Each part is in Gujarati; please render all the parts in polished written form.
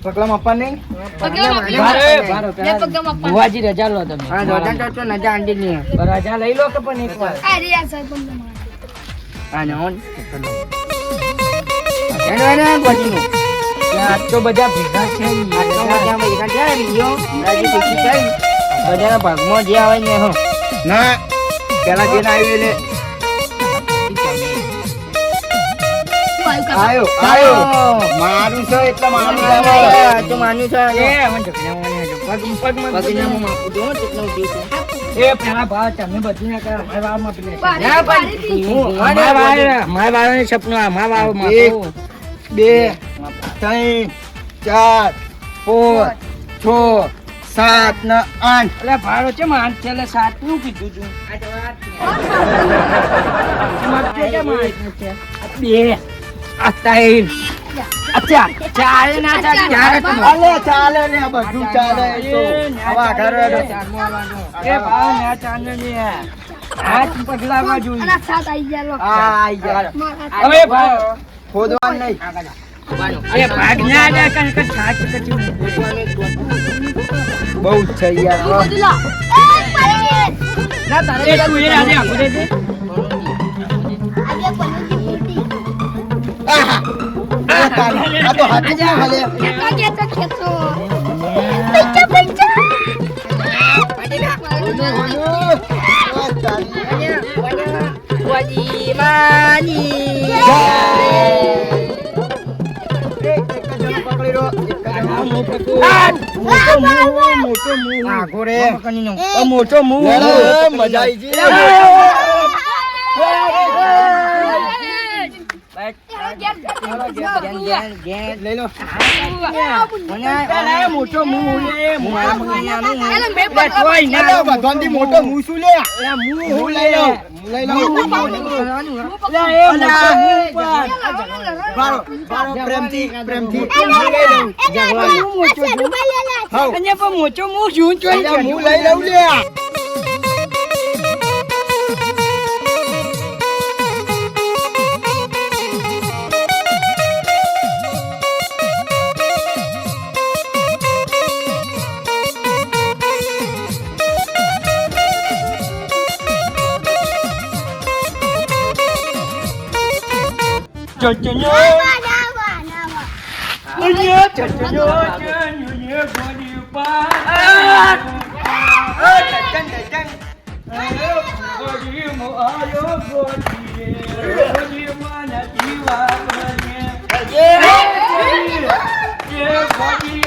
પગલામાં આપવા નહીં ભુવાજી રજા લો તમે. હા રજા તો નજા આંટી નહીં રજા લઈ લો કે પણ એકવાર. હા ને ઓન એને ગોજીનું આજ તો બધા ભેગા છે ને. બધાના ભાગમાં જે આવે ને હો ના પેલા જે ના આવ્યું એટલે આયો મારું છે એટલે મારું તો માન્યું છે એ મને ઝઘડાવાની છે. પગમાં પગીનામાં માપું તો કેટલું ઉઠ્યું છે એ પેલા ભાવ તમે બધું ના કરો. અમારા વાવમાં પેલે છે. ના પણ મારા વાવનું સપનું આ મારા વાવમાં એક, તો. 2 3 4 5 6 7 ને 8 એટલે ભાડો છે માં છેલ્લે 7 નું કીધું તું. તમારે કેટલા માણસ છે? 2 આ 3 અચ્છા ચાલે ના ચાલે ચાલે ને આ બધું ચાલે તો આવા ઘરે એ ભાવ ના ચાલે ને હાથ પગલામાં જોઈએ. આઈ જા હવે ભાવ ખોદવા નહીં એ ભાગ ના જાય કારણ કે સાચ કચ્યું બહુ જ છે યાર ના તારે તું એ આજે આખું દે દે. આ તો હાથ જ હાલે મોટો મું મજા આવી ગઈ લઈ લો મોટો મું ભગવાનથી મોટો મું શું લે મું લઈ લો પ્રેમથી મોટો મું શું મું લઈ લઉં લે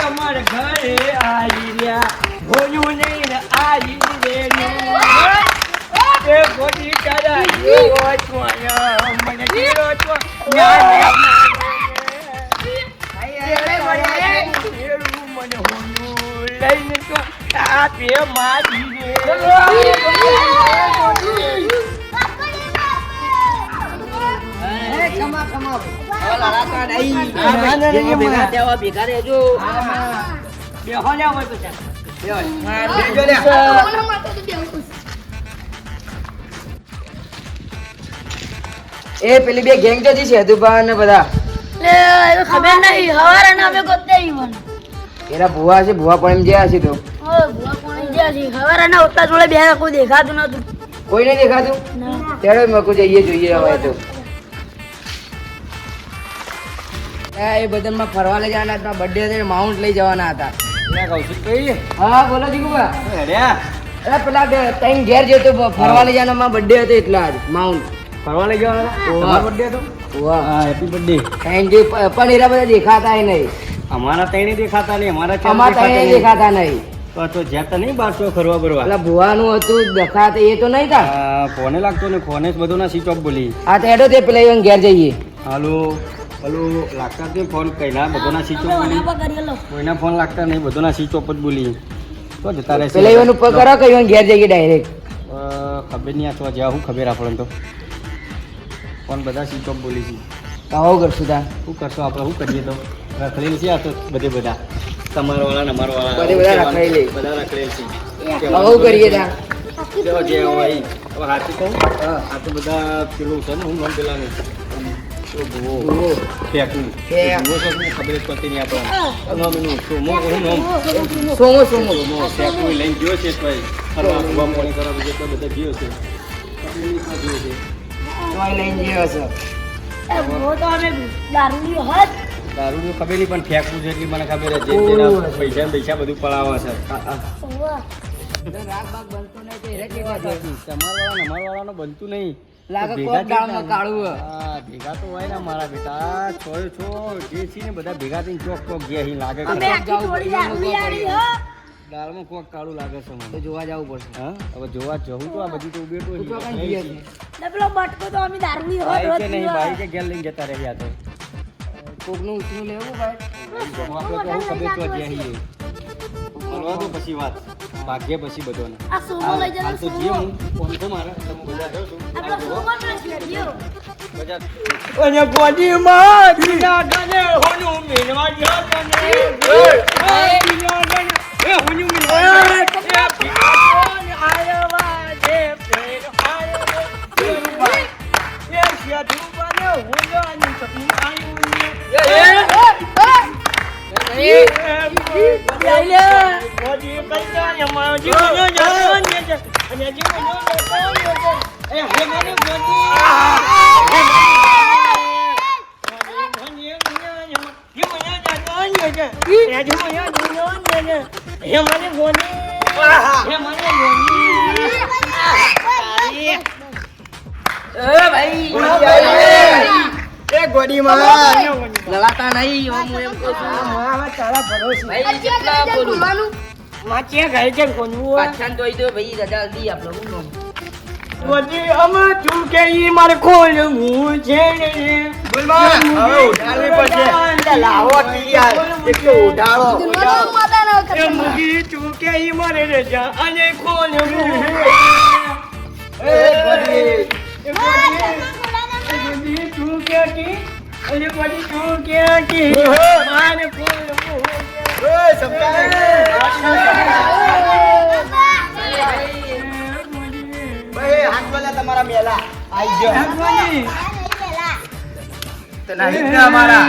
અમારે ઘરે આવી રહ્યા ભોજું નહીં આવી એ ગોડી તારા જીવો છો મને જીવો છો મને હોનું લઈને તો આપે મારી ભેગા રહેજો બેહો લે હોય પછી એ પેલી બે ગેંગ જતી છે દુબા ને બધા ખબર નહીં હવારે ના અમે ગોતે ઈવન એના ભુવા છે ભુવા પણ એમ જ્યાં છે તો ભુવા કોણ જ્યાં છે હવારે ના ઉત્તા જોડે બે કોઈ દેખાતું નતું કોઈ નહીં દેખાતું ત્યારે મકુ જઈએ જોઈએ હવે તો એ બદલમાં ફરવા લઈ જવાના હતા બર્થડે હતી માઉન્ટ લઈ જવાના હતા હા બોલો જીગુબા અરે પેલા તઈ ઘેર જતો ફરવા લઈ જવાના બર્થડે હતો એટલા જ માઉન્ટ ફરવા લઈ જવાના બર્થડે હતો હા હેપી બર્થડે થેન્ક યુ પણ એરા બધા દેખાતા નહીં અમારા તઈને દેખાતા નહીં અમારા તઈ દેખાતા નહીં તો જ્યાં તો નહીં બારસો ફરવા બરવા પેલા ભુવાનું હતું દેખાતા એ તો નહીં તા ફોને લાગતો ને ફોને જ બધું ના સ્વિચ ઓફ બોલી હા તો હેડો તે પેલા even ઘેર જઈએ હાલો હલો લાગતા નહીં ફોન કઈના બધાના સ્વિચ ઓફ બોલી કોઈના ફોન લાગતા નહીં બધાના સ્વિચ ઓફ જ બોલી તો જતા રહેશે પેલા even ઉપર કરો કે even ઘેર જઈએ ડાયરેક્ટ ખબર નહીં અથવા જ્યાં હું ખબર આપણને તો ફોન બધા સ્વિચ ઓફ બોલી છે તો આવું કરશું તા શું કરશો આપણે શું કરીએ તો રખડેલ છે આ તો બધે બધા તમારા વાળા ને અમારા વાળા બધે બધા રખડેલી. બધા રખડેલ છે આવું કરીએ તા જે હોય હવે હાથી કહું આ તો બધા પેલું છે ને હું ગમ પેલા નહીં ફેંકવું. ફેંક. જુઓ છો શું ખબર જ પડતી નહીં આપણને. નોમ એનું સોમો કહું નોમ. સોમો સોમો ફેંકવું લઈને ગયો છે ભાઈ. ફરવા ફરવા પાણી કરવા બીજે તો બધા ગયો છે. તકલીફમાં ગયો છે. તોય લઈને ગયો છે એ બહુ તો અમે દારૂની હોત દારૂનું ખબર નહીં પણ ફેંકવું છે એટલી મને ખબર જ છે. જેના પૈસા ને પૈસા બધું પડાવે છે. રાગ બાગ બનતો નહીં તો એને કેવા જોઈએ તમારવાળા ને અમારવાળાનું બનતું નહીં. લાગે ભેગા કોક દાળમાં કાળું હે. હા, ભેગા તો હોય ને મારા બેટા. છોય છો જે છે ને બધા ભેગા થઈને ચોક ચોક ગયા અહીં લાગે અમે છે. આખી થોડી દારૂની આડી હો દાળમાં કોક કાળું લાગે છે તો મને. જોવા જવું પડશે હા, હવે જોવા જવું તો આ બધી તો ઉભેટો તું તો કાંઈ જઈએ છે. ને પેલો બટકો તો અમે દારૂની હોત બાઈક રોજ કે નહીં પીવા. બાઈક ઘેર લઈને જતા રહ્યા તો કોકનું ઉછરું લેવું ભાઈ આપણે તો હું ખબર તો ગયા છીએ. મળવા તો પછી વાત ભાગ્ય પછી બધાને. આ સોમો લઈ જજો હાલ તો સોમો. જે હું ફોન તો મારા તમે બધા જાઓ છો. આપણો સોમો જ ગયો બધા અને બોડીમાં બીના ગને હોનું મેલવા ગયો તને એ બીના ગને એ હોનું મેલવા આયો વાજે ફેર આયો ભાઈ એ સાધુ બને હોવાની સપનું આયું બોડી કઈકા યમા જીવનો જાનો ને અને જીવનો એ હોને બોડી લડાતા નહીં હું એમ કહું છું ભાઈ કેટલા બોલું પાછાને જોઈ દો ભાઈ રજા દી આપણે હું નામ તમારા મેલા આઈ ગયો તો નહીં ને અમારા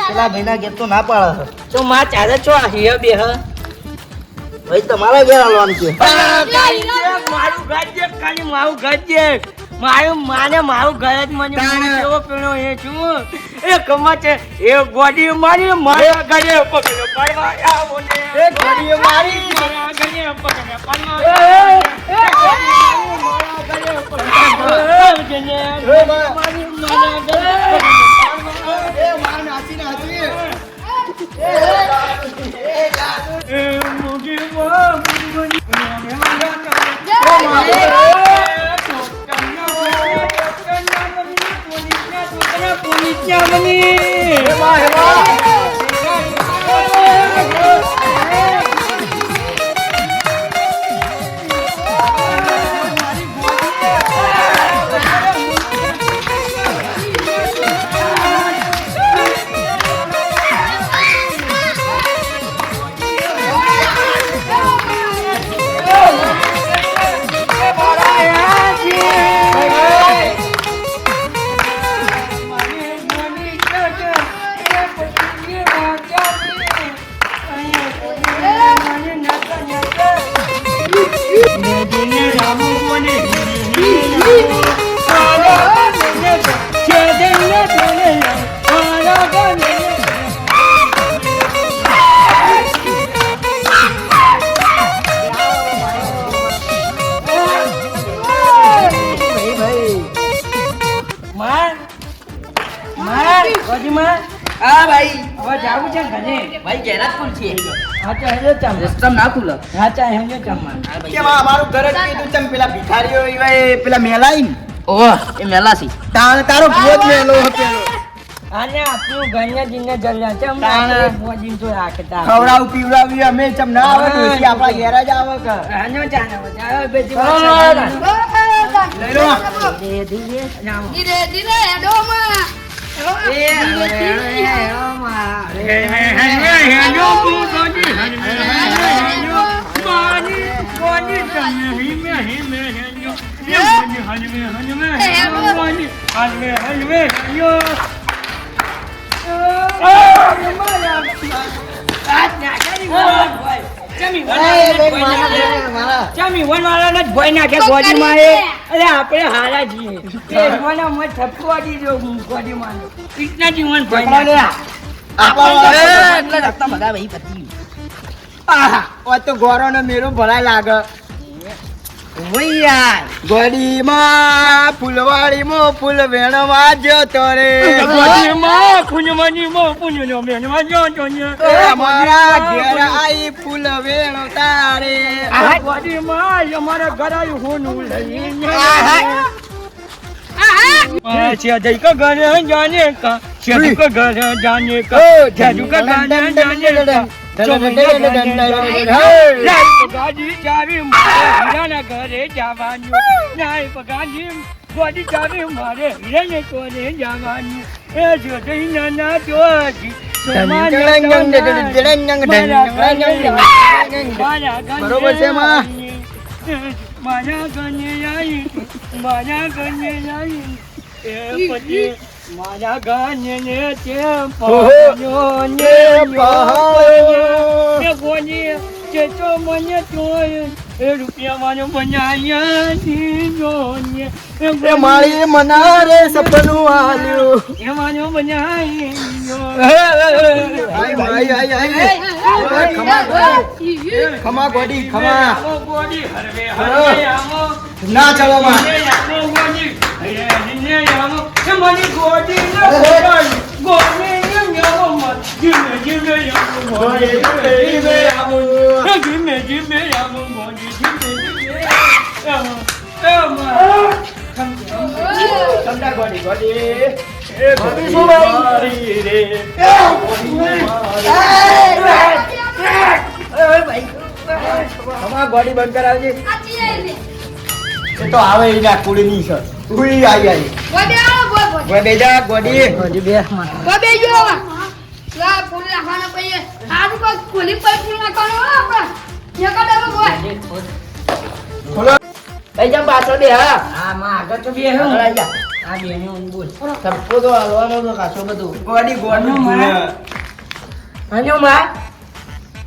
પેલા ભાઈના ઘેર તો ના પાડે તો માં ચાલે છો હિયા બે હ ભાઈ તમારા ઘેર આવવાનું છે મારું ગાજે ખાલી મારું ગાજે મારું ઘર જ મને કેવો પેલો એ છું એ કમા છે એ ગોડી મારી મારા ઘરે પકડ્યો પડવા આવો ને એ ગોડી મારી મારા ઘરે પકડ્યો પડવા એ મારા ઘરે પકડ્યો જને મારી મારા ઘરે એ માર નાસી નાસી એ મુજી માં હા ભાઈ હવે જાવું છે ઘરે ભાઈ ઘેર જ ખુલ છે હાચા હેજો ચમ રસ્તા ના ખુલે હાચા હેજો ચમ કેમ અમારું ઘર જ કીધું ચમ પેલા ભિખારીઓ એવા એ પેલા મેલાઈ ને ઓહ એ મેલા છે તારો ભૂત મેલો પેલો આને આપણું ઘરના જીને જલ્યા છે અમને તાણે. આપણે મોજીન તો રાખતા ખવડાવું પીવડાવી અમે ચમ ના આવે ડોશી આપણા ઘેર જ આવે કે આનો જાનો જાઓ બેટી ચલો, લઈ લો ધીરે ધીરે જાઓ ધીરે ધીરે હેડોમાં આપણે હારા છીએ મને મત ઠપકો દીધો ગોડીમાં કૃષ્ણ જીવન પકડો લે એટલે રસ્તા બધા ભાઈ પતી આહા ઓ તો ગોરો ને મેરો ભલાઈ લાગે યાર ગોડીમાં ફૂલવાડીમાં ફૂલ વેણવા જતો રે એ અમારા ઘેર આઈ ફૂલ વેણતા રે અમારા ઘર આવ્યું હોનું લઈને આહા का घर जाने का शेरू का घर जाने का शेरू का घर जाने का ગાડી ચાવી મારે હીરાના ઘરે જવાનું નાય પગાડી ગાડી ચાવી મારે હીરાને કોને જવાનું એ જો દઈના ના જોજી બરોબર છે માં મારા ગને આવી મારા ગને આવી એ પછી મારા ગાને ને તે પાયો ને પાયો એ ગોની જે તો મને તોય એ રૂપિયા માનો બનાયા દીધો ને એ મારી મનારે સપનું આલ્યું એ માનો બનાવી આઈ આઈ આઈ આઈ ખમા ગોડી ખમા ગોડી હરવે હરવે આમો ના ચલો માં સમજા ગોડી ગોડી એ ગોડી શું મારી રે ખમા ગોડી બંધ કરાવજે એ તો આવે એના કુળની છે ઉઈ આઈ આઈ ગોડી બેજા ગોડી બેજો લા ફૂલ નાખવાનો પઈએ આનું કોઈ ખોલી પર ફૂલ નાખવાનો આપણે એકડામાં ગોય ખોલો ભાઈ જામ પાછળ બે હા આ માં આગળ તો બે આગળ આઈ જા. આ બેને ઊન બોલ સબકો તો હલવાનો તો કાશો બધું ગોડી ગોડી હન્યો માં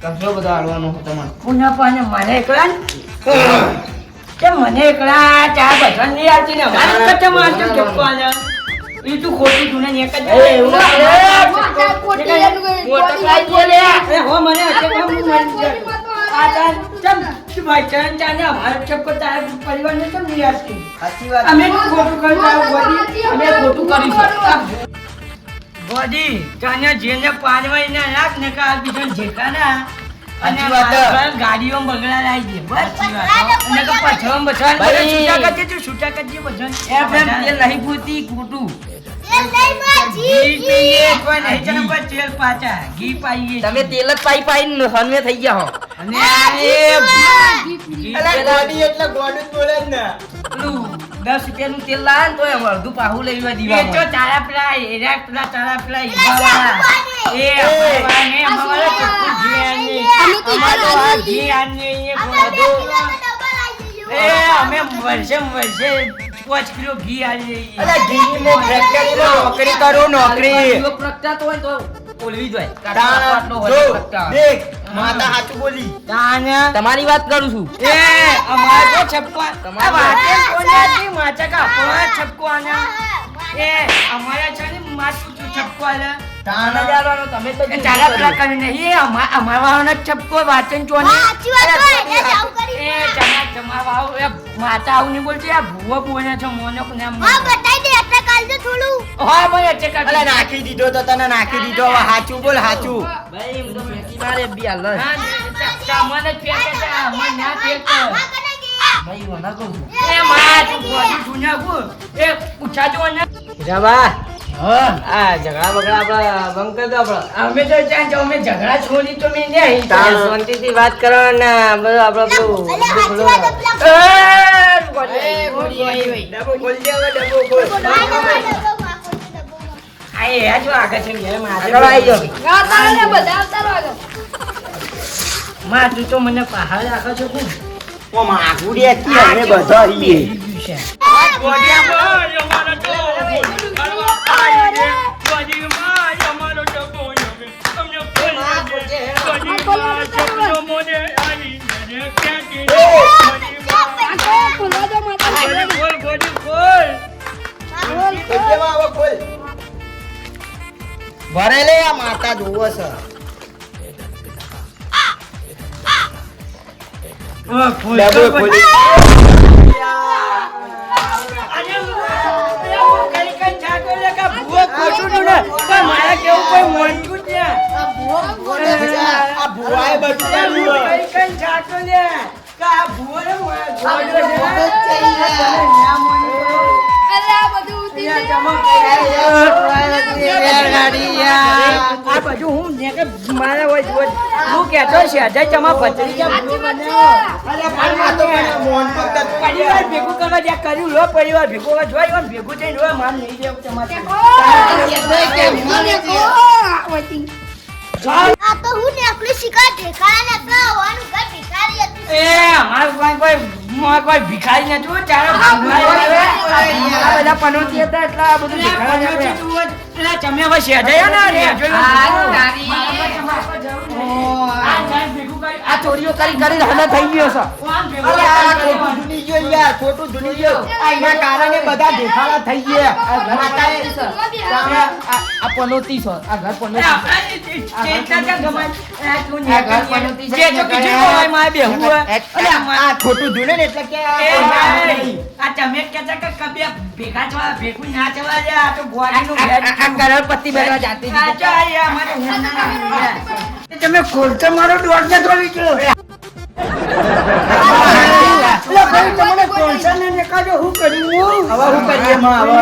કાશો બધો હલવાનો હતો મને પુના પાને મને એકલા કે મને એકલા ચા બધા નહીં આવતી ને મારે કચ્ચા મારતો કે પાલે એ તું ખોટી તું ને એક જ એવું ના કરે. મોટા કોટી એનું મોટો લાઈ દે લે અરે હો મને અચે કામ મન આ ચા ચમ તું ભાઈ ચા ચા ને અમાર ચપકો તારા પરિવાર ને તો નહીં આવતી સાચી વાત અમે તો ખોટું કરી જાવ ગોડી અમે ખોટું કરીશું ગોડી ચાને જેને પાનવાઈ ના રાખ ને કા બીજો જેકાના અને સાચી વાત. મારા ગાડીઓ બગડા લાવી દે બસ અને તો પછવામ બછવામ ભાઈ. છૂટા કરજે તું છૂટા કરજે બજન એમ તેલ નહીં પૂરતી ખોટું ઘી પીએ કોઈ નહીં ચાલે પર તેલ પાછા ઘી પાઈએ તમે તેલ જ પાઈ પાઈ હનવે થઈ ગયા હો અને આ એ ઘી અલા ગોડી એટલે ગોડી બોલે જ ને પેલું 10 રૂપિયાનું તેલ લાવે ને તો એમ અડધું પાહું લઈ એ તો દીવા તારા પેલા એરા પેલા તારા પેલા ઈબાવાળા. એ અમારાને અમારા ચક્કુ ઘી આને અમારો આ ઘી આને એ બધું એ અમે વર્ષે 5 કિલો ઘી આને અલા ઘીની ફેક્ટરીમાં નોકરી કરું નોકરી પ્રગટાતો હોય તો બોલવી જોઈએ તાણ જો દેખ માતા હાચું બોલી તાને તમારી વાત કરું છું એ અમારા તો છપકો તમારા વાતે કોને હતી માચા કા અમારા છપકો આના એ અમારા છે ને માચું છપકો આલે તાને જ આવવાનો, તમે તો એ તારા પ્રકાર નહીં અમારા છપકો વાચન ચોને એ જમા વાવ એ માતા આવું નહીં બોલતી આ ભૂવો બોલે છે મોનો નામ હા મને ચેક અલા નાખી દીધો તો તને નાખી દીધો હવે હાચું બોલ હાચું ભાઈ એમ તો ફેંકી મારે બી હાલ જ. સામાન જ ફેંકે છે મને ના ફેંકે ભાઈ હું ના કહું છું એ માં તું ગોડી જુના કો એ પૂછા જો ને જવા આ ઝઘડા બગડા આપડા બંધ કરી દો આપડા. અમે તો ત્યાં જાઓ, અમે ઝઘડા છોડી તો મેં નહીં તાણ શાંતિથી વાત કરવાના બધું આપડે પેલું ડબ્બો ખોલી દે હવે, ડબ્બો ખોલ. આ એ જો આગળ છે ઘેર માં આગળ આવી જાઓ. આવતા રહો ને બધા, આવતા રહો આગળ. માં તું તો મને પહાડ રાખો છો કોણ? ઓમ આઘુડી હતી, અમે બધા રહીએ. આગળ ખોલવા દો માતા. ખોલ, હવે ખોલ. ભરેલે આ માતા જોવો છે. ડબ્બો ખોલી. મારા કેવું કોઈ મોંટું જ ને. આ ભુવાએ બચાવ્યું. કઈ જાતો ને કે આ ભૂવો ને અરે આ બધું ઉડી ગયું. આ બધું હું ને કે મારા હોય જોઈ. હું કહેતો છે અજય ચમા પચરી કે સાચી વાત છે. આ તો મને મોન પર જ પરિવાર ભેગું કરવા જ્યાં કર્યું લો પરિવાર ભેગું કરવા જોઈ એમ ભેગું થઈને રોય માન નહીં દેવું તમારે આ તો હું નેકલી શિકાર ઠેકાણા નેકલા હોવાનું ઘર ભિખારી હતી. એ અમારું કોઈ ભિખારી નતું ચાલો આ બધા પનોતી હતા એટલે આ બધું ભિખારી તમે હવે શેઠાયા ના રે આ ચોરીઓ કરી કરી હલે થઈ ગયો છે. અરે આ ખોટું ધૂની ગયું યાર, ખોટું ધૂની ગયું. આ એના કારણે બધા દેખાડા થઈ ગયા. માતાએ આ પનોતી છે, આ ઘર પનોતી છે. આ ખોટું ધૂને ને એટલે કે આ કરોડપતિ બનવા જાતી હતી. તમે ખોલતો મારો દોઢ ને થોડી ગયો તમને કોન્સર ને કાઢો હું કર્યું હવે શું કરીએ માં? હવે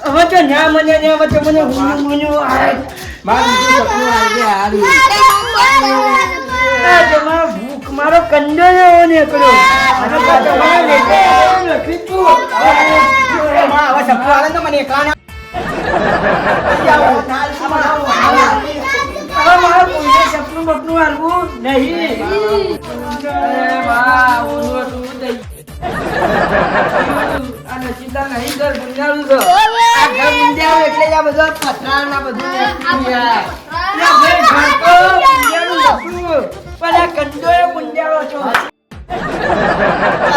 હવે તો ના મને ને હવે તો મને મારું બીજું સપનું આવી ગયા. આ તમારો ભૂખ મારો કંડો એવો નીકળ્યો અને તમારે લેખે લખી તું માં હવે સપનું આવે ને તો મને એકલાને હવે મારા કોઈને સપનું બપનું હાલવું નહીં. અરે વાહ, ઓલું હતું થઈ. આ નસીબદાર નહીં ઘર ગુંજારું છે. આ ઘર ગુંજારું એટલે જ આ બધા પથરાના બધું નીકળ્યું યાર. એટલે ભાઈ ઘર તો ગુંજારું હતું, પણ આ કંડોએ ગુંજારો છો.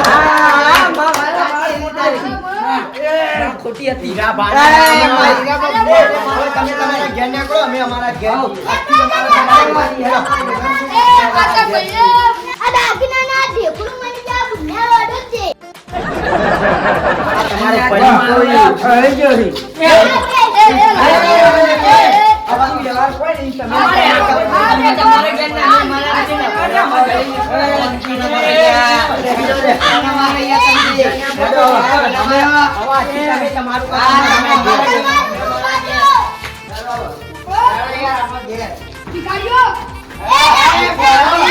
હા, મારા ખોટી હતી. હીરા ભાડા, હીરા બાબુ, હવે તમે તમારા ઘેર નીકળો, અમે અમારા ઘેર. આ દાગીનાના ઢેકણું મને ત્યાં બુઢા વાળો છે. તમારે પડી થઈ ગયો છે. આવાનું વ્યવહાર કોઈ નહીં. તમે તમારું ભિખારીઓ. એ